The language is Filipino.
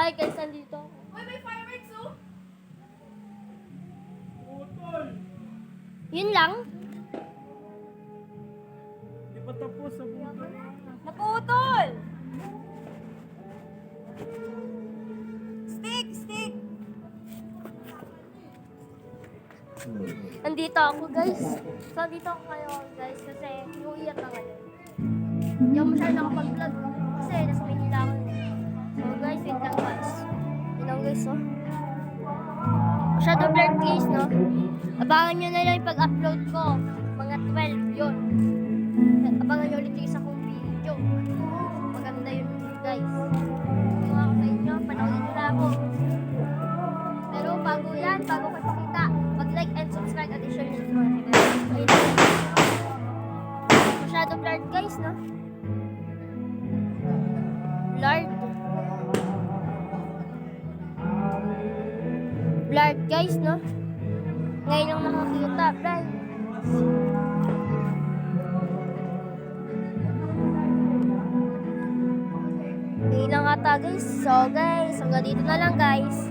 Hi guys, nandito ako. Uy, may fireworks oh! Yun lang? Di pa tapos sa buto. Naputol! Stick! Stick! Nandito ako guys. So, nandito ako ngayon guys kasi New Year na ngayon. Hindi ako masyado nakapag-vlog kasi nasa Manila ako. So guys, wait lang guys. Yun lang guys, oh. Masyado blurred guys, no? Abangan nyo na lang yung pag-upload ko. Mga 12 yun. Abangan nyo ulit yung isa kong video. Maganda yun guys. Kung ako sa inyo, panoorin nyo na ako. Pero bago yan, bago ko ipakita, mag-like and subscribe at i-share nyo sa mga kaibigan. Masyado blurred guys, no? Blurred. Blurred guys, no? Ngayon lang nakakita, blurred. Ngayon lang ata guys. So guys, hanggang dito na lang guys.